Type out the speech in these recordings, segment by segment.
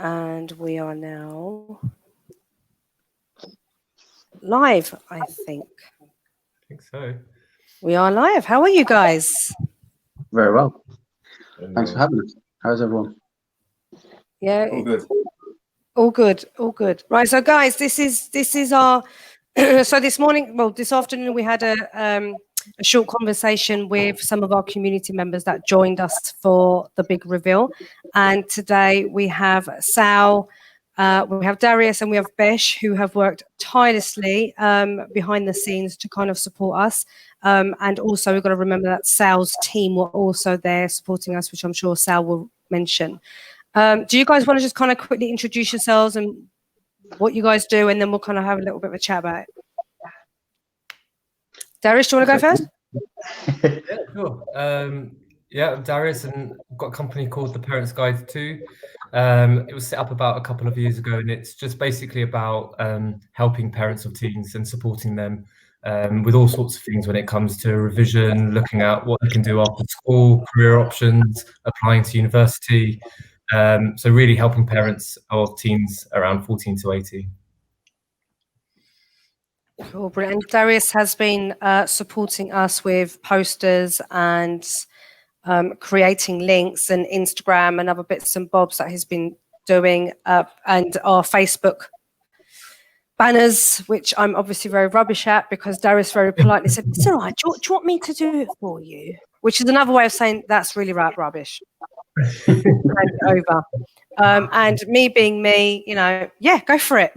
And we are now live, I think. I think so. We are live. How are you guys? Very well. Thanks for having us. How's everyone? Yeah. All good. All good. All good. Right. So guys, this is our so this afternoon we had a short conversation with some of our community members that joined us for the big reveal. And today we have Sal, we have Darius, and we have Besh, who have worked tirelessly behind the scenes to kind of support us. And also we've got to remember that Sal's team were also there supporting us, which I'm sure Sal will mention. Do you guys want to just kind of quickly introduce yourselves and what you guys do, and then we'll kind of have a little bit of a chat about it? Darius, do you want to go first? Yeah, sure. Yeah, I'm Darius, and I've got a company called The Parents Guide 2. It was set up about a couple of years ago, and it's just basically about helping parents of teens and supporting them with all sorts of things when it comes to revision, looking at what they can do after school, career options, applying to university. So really helping parents of teens around 14 to 18. Cool, brilliant. And Darius has been supporting us with posters and creating links and Instagram and other bits and bobs that he's been doing, and our Facebook banners, which I'm obviously very rubbish at, because Darius very politely said, "It's all right, do you want me to do it for you?" Which is another way of saying that's really rubbish. Over. And me being me, yeah, go for it.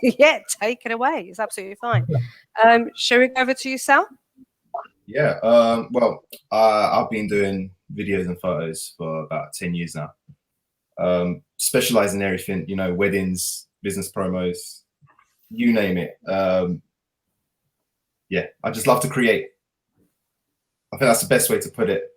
Yeah, take it away. It's absolutely fine. Shall we go over to you, Sal? Yeah, well, I've been doing videos and photos for about 10 years now. Specialize in everything, weddings, business promos, you name it. Yeah, I just love to create. I think that's the best way to put it.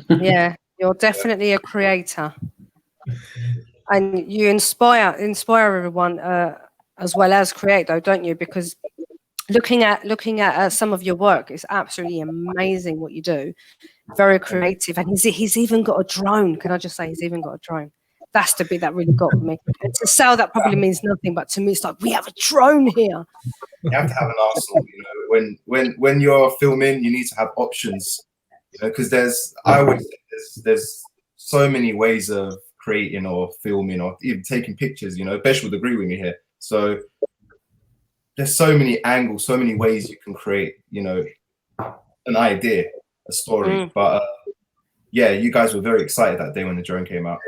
Yeah, you're definitely a creator. And you inspire everyone as well as create, though, don't you? Because looking at some of your work, it's absolutely amazing what you do. Very creative, and he's even got a drone. Can I just say he's even got a drone? That's the bit that really got me. And to Sal, that probably means nothing, but to me, it's like we have a drone here. You have to have an arsenal. When you're filming, you need to have options. Because there's so many ways of creating or filming or even taking pictures. Besh would agree with me here. So there's so many angles, so many ways you can create, an idea, a story. But yeah, you guys were very excited that day when the drone came out.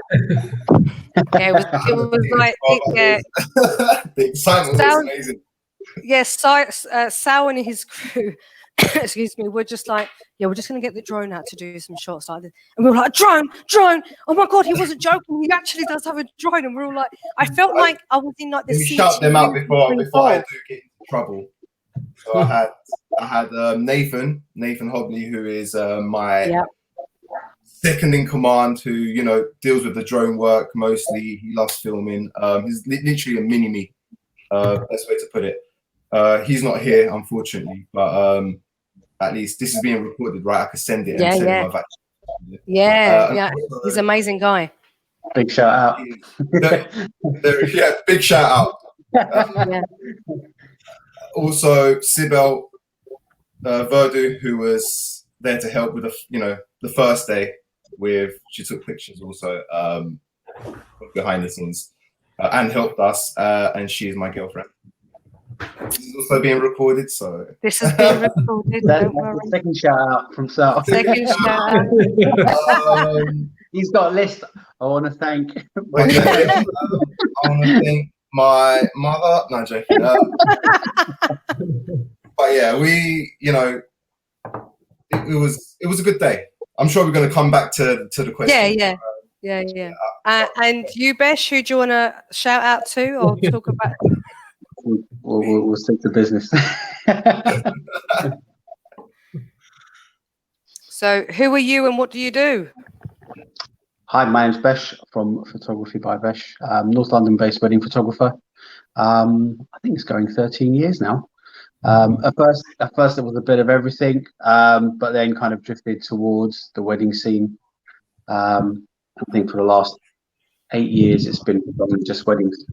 Yeah, it was like, yeah. The excitement was amazing. Yes, Sal and his crew, excuse me, we're just like, yeah, we're just going to get the drone out to do some shots like this. And we were like, drone, oh my God, he wasn't joking. He actually does have a drone. And we were like, I felt like I was in like the scene. We shut them out before I do get into trouble. So I had Nathan Hobley, who is my second in command, who, deals with the drone work mostly. He loves filming. He's literally a mini-me, best way to put it. He's not here, unfortunately, but at least this is being recorded, right? I could send it and send him I've actually. Yeah. He's an amazing guy. Big shout out. Yeah, big shout out. Also, Sibel Verdu, who was there to help with the first day. She took pictures also behind the scenes and helped us, and she is my girlfriend. This is also being recorded, so this is being recorded. Don't worry. Second shout out from Sal. Second shout out. He's got a list. I want to thank. I want to thank my mother. No, joking. But yeah, it was a good day. I'm sure we're going to come back to the question. Yeah. And you, Besh, who do you want to shout out to or talk about? We'll stick to business. So, who are you and what do you do? Hi, my name's Besh from Photography by Besh, North London-based wedding photographer. I think it's going 13 years now. At first, it was a bit of everything, but then kind of drifted towards the wedding scene. I think for the last 8 years, it's been predominantly just weddings.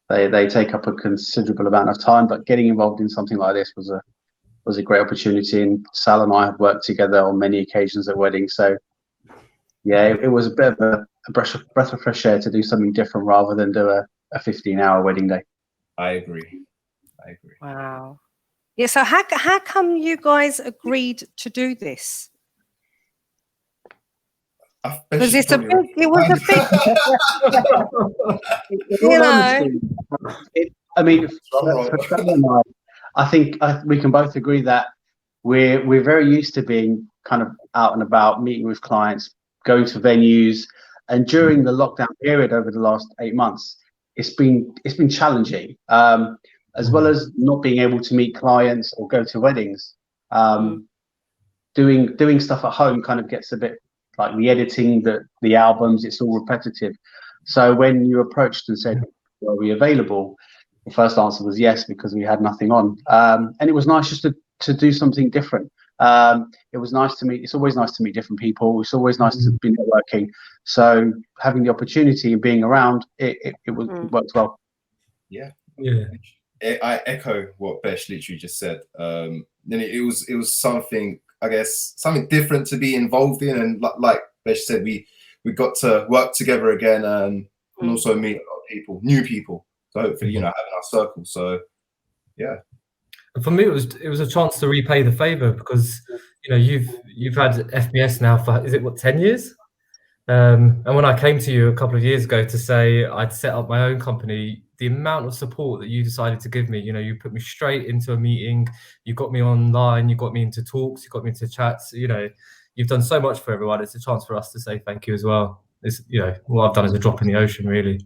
They take up a considerable amount of time, but getting involved in something like this was a great opportunity. And Sal and I have worked together on many occasions at weddings. So yeah, it was a bit of a breath of fresh air to do something different rather than do a 15-hour wedding day. I agree. Wow. Yeah. So how come you guys agreed to do this? Because it was a big, you know. I mean, for Sam and I think we can both agree that we're very used to being kind of out and about, meeting with clients, going to venues, and during the lockdown period over the last 8 months, it's been challenging, as well as not being able to meet clients or go to weddings. Doing stuff at home kind of gets a bit like the editing, the albums, it's all repetitive. So when you approached and said, "Are we available?" the first answer was yes, because we had nothing on, and it was nice just to do something different. It was nice to meet. It's always nice to meet different people. It's always nice to be networking. So having the opportunity and being around, it worked well. Yeah. I echo what Besh literally just said. Then it was something, I guess, something different to be involved in, and like Besh said, we got to work together again, and also meet a lot of people, new people. So hopefully, having our circle. So yeah. For me, it was a chance to repay the favor, because you've had FBS now for, is it 10 years? And when I came to you a couple of years ago to say I'd set up my own company, the amount of support that you decided to give me, you put me straight into a meeting, you got me online, you got me into talks, you got me into chats, you've done so much for everyone. It's a chance for us to say thank you as well. It's, what I've done is a drop in the ocean, really.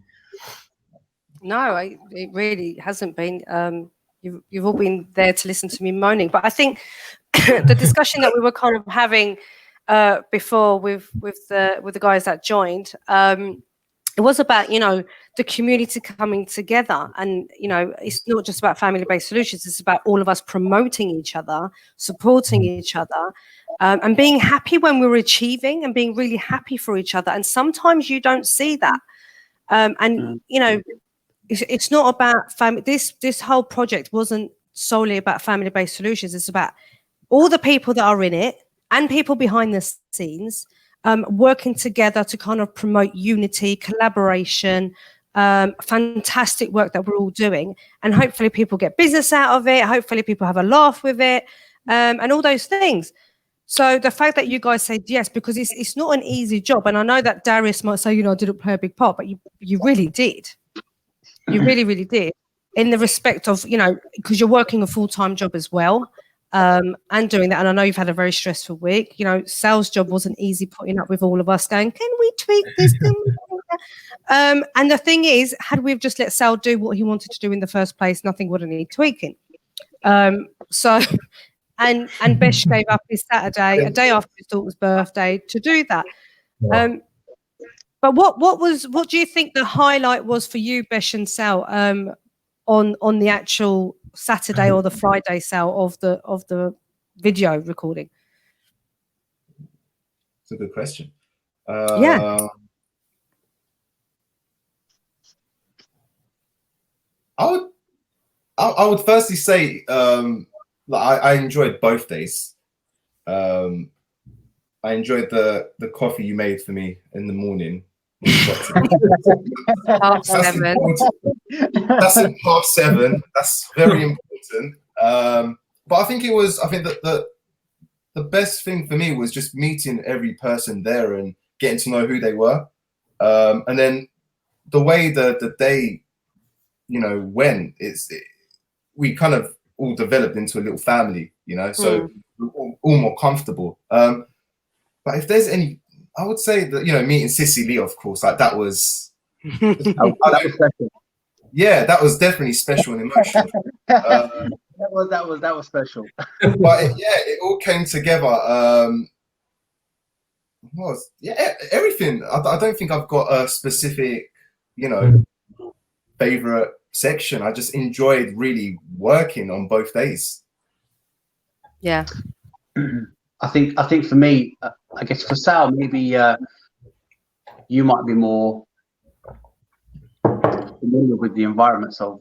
No, it really hasn't been. You've all been there to listen to me moaning, but I think the discussion that we were kind of having before with the guys that joined, it was about the community coming together, and it's not just about family-based solutions. It's about all of us promoting each other, supporting each other, and being happy when we're achieving, and being really happy for each other. And sometimes you don't see that, It's not about family. This whole project wasn't solely about family-based solutions. It's about all the people that are in it and people behind the scenes working together to kind of promote unity, collaboration, fantastic work that we're all doing. And hopefully people get business out of it. Hopefully people have a laugh with it, and all those things. So the fact that you guys said yes, because it's not an easy job. And I know that Darius might say, I didn't play a big part, but you really did. You really, really did, in the respect of, because you're working a full-time job as well, and doing that. And I know you've had a very stressful week. Sal's job wasn't easy, putting up with all of us going, can we tweak this? And the thing is, had we just let Sal do what he wanted to do in the first place, nothing would have needed tweaking. So, and Besh gave up his Saturday, a day after his daughter's birthday, to do that. But what do you think the highlight was for you, Besh and Sal, on the actual Saturday or the Friday, Sal, of the video recording? It's a good question. Yeah. I would firstly say I enjoyed both days. I enjoyed the coffee you made for me in the morning. Half 7. That's in 7:30. That's very important. But I think that the best thing for me was just meeting every person there and getting to know who they were. And then the way the day, went, we kind of all developed into a little family, so we're all more comfortable. But if there's any, I would say that, meeting Sissy Lee, of course, like that was, that was special. Yeah, that was definitely special and emotional. That was special. But it all came together. Everything. I don't think I've got a specific, favorite section. I just enjoyed really working on both days. Yeah. I think for me, I guess for Sal, maybe you might be more familiar with the environments of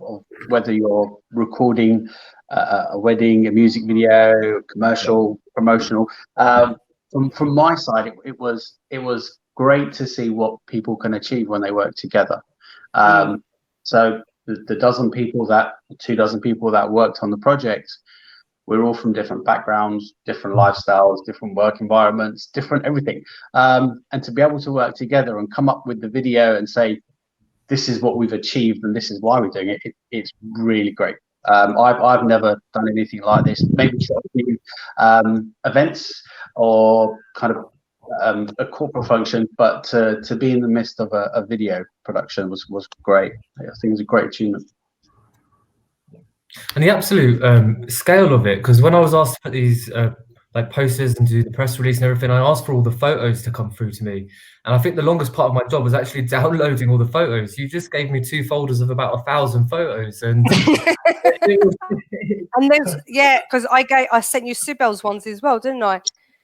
whether you're recording a wedding, a music video, commercial, promotional. From my side, it was great to see what people can achieve when they work together. So the 2 people that worked on the project, we're all from different backgrounds, different lifestyles, different work environments, different everything. And to be able to work together and come up with the video and say, this is what we've achieved and this is why we're doing it, it's really great. I've never done anything like this. Maybe shot a few events or kind of a corporate function, but to be in the midst of a video production was great. I think it was a great achievement. And the absolute scale of it, because when I was asked to put these like posters and do the press release and everything, I asked for all the photos to come through to me. And I think the longest part of my job was actually downloading all the photos. You just gave me 2 folders of about 1,000 photos. And and there's, yeah, because I sent you Sibel's ones as well, didn't I?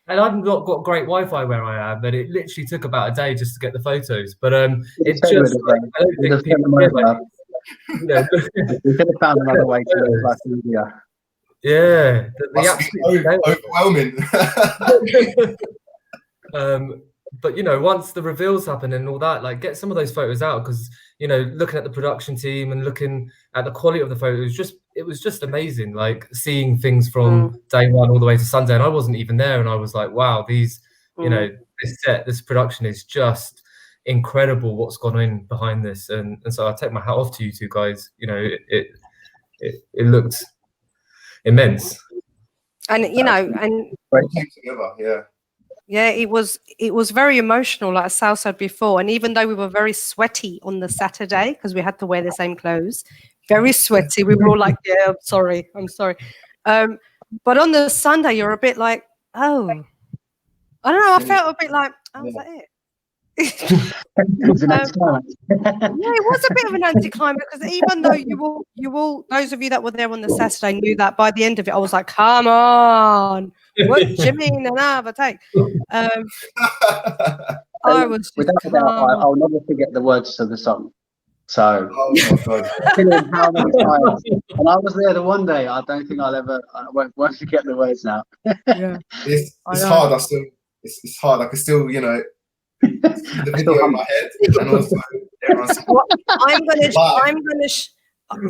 And I've not got great Wi-Fi where I am, but it literally took about a day just to get the photos. But it just, like, I don't think people realize, you know, we could have found another way to make life easier. Yeah, overwhelming. But you know, once the reveals happen and all that, like, get some of those photos out, because you know, looking at the production team and looking at the quality of the photos, it was just amazing. Like seeing things from day one all the way to Sunday, and I wasn't even there, and I was like, wow, these, you know, this production is just incredible. What's gone in behind this, and so I take my hat off to you 2 guys. You know, it looked immense. And you know, and yeah, it was very emotional, like Sal said before. And even though we were very sweaty on the Saturday because we had to wear the same clothes, very sweaty, we were all like, yeah, I'm sorry. But on the Sunday, you're a bit like, oh, I don't know, I felt a bit like, oh, is that it? It was an anticlimax. Yeah, it was a bit of an anticlimax, because even though you all, those of you that were there on the Saturday knew that by the end of it, I was like, come on, what do you mean another take? I was without a doubt, I'll never forget the words to the song. So, how many times? And I was there the one day. I don't think I won't forget the words now. Yeah, it's hard. It's hard. I can still, you know, the video in my head, and also everyone's. I'm gonna.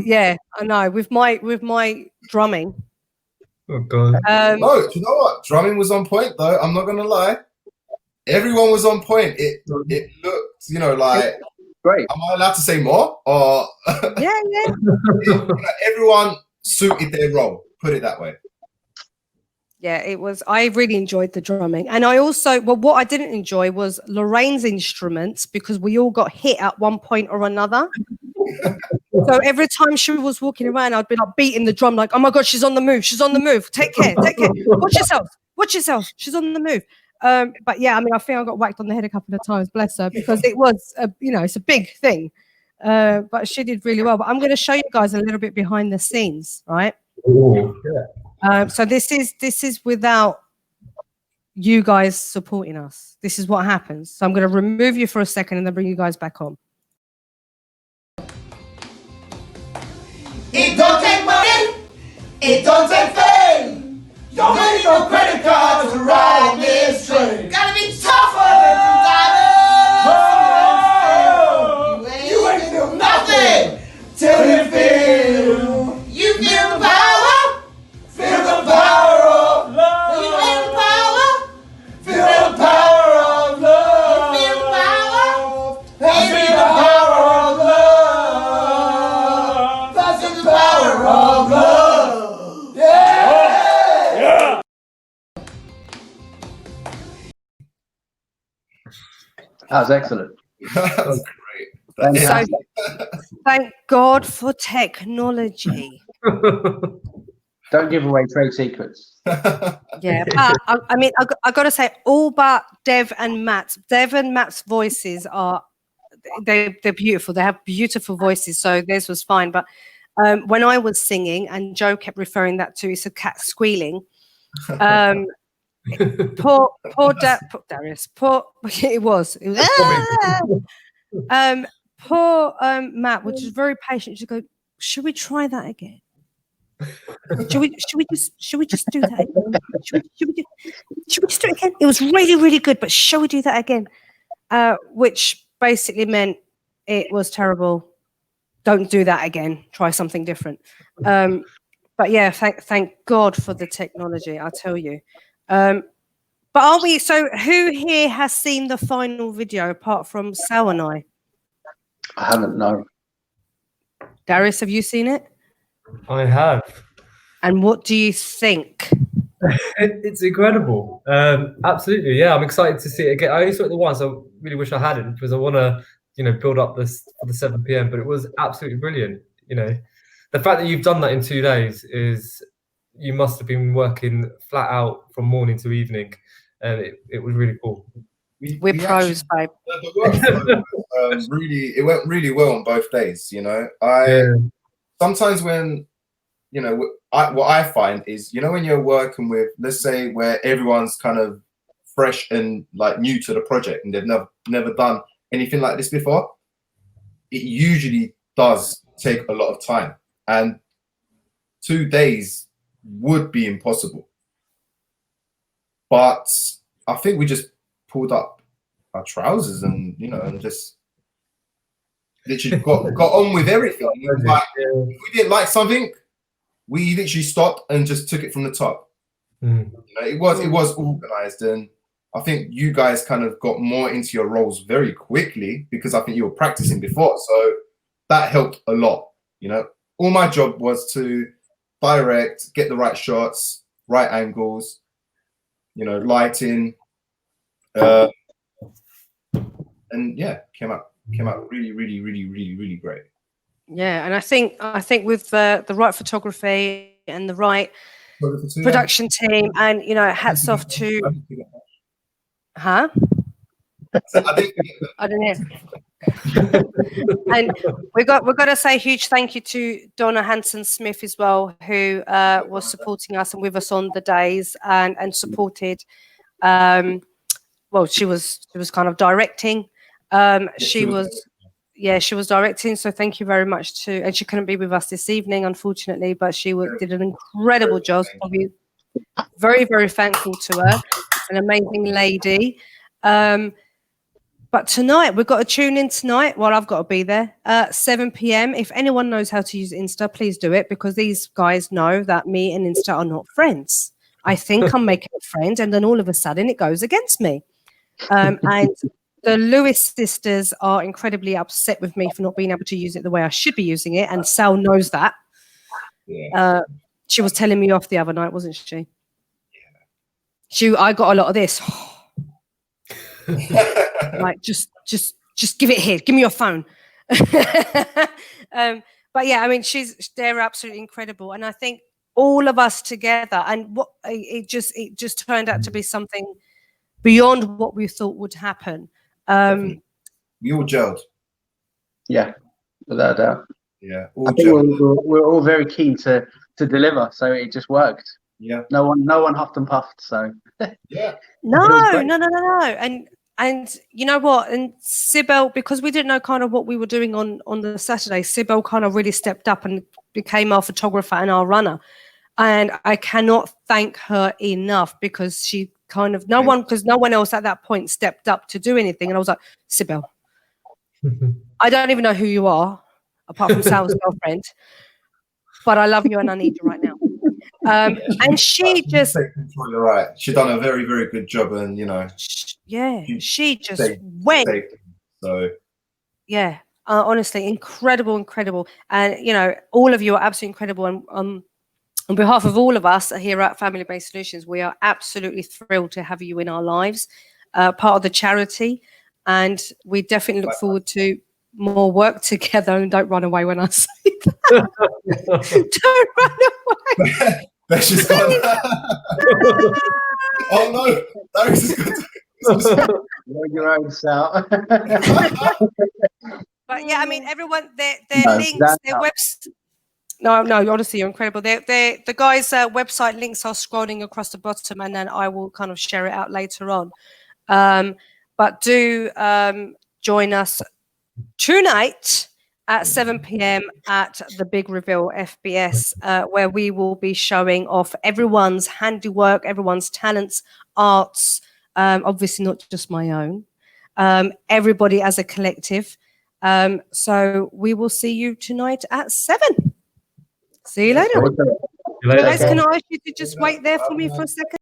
Yeah, I know. With my drumming. Oh God. No, do you know what? Drumming was on point, though. I'm not gonna lie. Everyone was on point. It looked, you know, like. Great. Am I allowed to say more? Or yeah. Everyone suited their role. Put it that way. Yeah, it was. I really enjoyed the drumming, and I also, well, what I didn't enjoy was Lorraine's instruments, because we all got hit at one point or another. So every time she was walking around, I'd be like beating the drum, like, "Oh my God, she's on the move! She's on the move! Take care! Watch yourself! She's on the move!" But yeah, I mean, I think I got whacked on the head a couple of times, bless her, because it was, it's a big thing. But she did really well. But I'm going to show you guys a little bit behind the scenes, right? Ooh, yeah. So this is without you guys supporting us. This is what happens. So I'm going to remove you for a second and then bring you guys back on. It don't take money. It don't take fame. Don't need no credit card to ride this train. Gotta be tougher than diamonds. You ain't feel nothing till you feel. You feel the power. Feel the power of love. You feel the power. Feel the power of love. You feel the power. Feel the power of love. That's the power of love. Yeah. That was excellent. That was great. So, thank God for technology. Don't give away trade secrets. Yeah, but I mean, I got to say, all but Dev and Matt's voices they're beautiful. They have beautiful voices, so theirs was fine. But when I was singing, and Joe kept referring that to, it's a cat squealing. poor Darius. It was. Poor Matt, which is very patient. Just go. Should we try that again? Should we just do that again? Should we just do it again? It was really, really good, but shall we do that again? Which basically meant it was terrible. Don't do that again. Try something different. But yeah, thank God for the technology, I tell you. But are we, so who here has seen the final video apart from Sal and I? I haven't, no. Darius, have you seen it? I have. And what do you think? It's incredible. Absolutely, yeah. I'm excited to see it again. I only saw it the once. I really wish I hadn't because I want to, build up this for the 7 p.m. But it was absolutely brilliant. The fact that you've done that in 2 days is you must have been working flat out from morning to evening, and it was really cool. We're pros, babe. The work really, it went really well on both days. Sometimes when what I find is, when you're working with, let's say, where everyone's kind of fresh and like new to the project and they've never done anything like this before, it usually does take a lot of time, and 2 days would be impossible. But I think we just pulled up our trousers and and just literally got on with everything. Like, if we didn't like something, we literally stopped and just took it from the top. It was organized, and I think you guys kind of got more into your roles very quickly because I think you were practicing before, so that helped a lot. All my job was to direct, get the right shots, right angles, lighting, and yeah, came out really, really, really, really, really great. Yeah, and I think with the right photography and the right production team, and hats off to I don't know. And we've got to say a huge thank you to Donna Hanson-Smith as well, who was supporting us and with us on the days and supported. Well, she was kind of directing. She was directing. So thank you very much to, and she couldn't be with us this evening, unfortunately, but she did an incredible job. Probably very, very thankful to her. An amazing lady. But tonight, we've got to tune in tonight. Well, I've got to be there. 7 p.m. If anyone knows how to use Insta, please do it, because these guys know that me and Insta are not friends. I think I'm making a friend, and then all of a sudden it goes against me. And the Lewis sisters are incredibly upset with me for not being able to use it the way I should be using it, and Sal knows that. Yeah. She was telling me off the other night, wasn't she? Yeah. I got a lot of this. Like, just give it here. Give me your phone. But yeah, I mean, they're absolutely incredible, and I think all of us together, and what it just turned out to be something beyond what we thought would happen. We all gelled. Yeah, without a doubt. Yeah, I think we're all very keen to deliver, so it just worked. Yeah. No one huffed and puffed. So yeah. No. And you know what? And Sibel, because we didn't know kind of what we were doing on the Saturday, Sibel kind of really stepped up and became our photographer and our runner. And I cannot thank her enough, because she kind of no one else at that point stepped up to do anything. And I was like, Sibel, I don't even know who you are, apart from Sal's girlfriend, but I love you and I need you right now. And she just, you're right. She done a very, very good job, and she just went. So yeah, honestly, incredible, and all of you are absolutely incredible. And on behalf of all of us here at Family Based Solutions, we are absolutely thrilled to have you in our lives, part of the charity, and we definitely look forward to more work together. And don't run away when I say that. Don't run away. That's just gone. Oh no, that is good. Your own Sal. But yeah, I mean, everyone, their links, their website. No, honestly, you're incredible. The guys' website links are scrolling across the bottom, and then I will kind of share it out later on. But do join us tonight at 7 p.m. at the Big Reveal FBS, where we will be showing off everyone's handiwork, everyone's talents, arts, obviously not just my own, everybody as a collective. So we will see you tonight at 7. See you later. You later. Guys, can I ask you to just wait there for me for a second?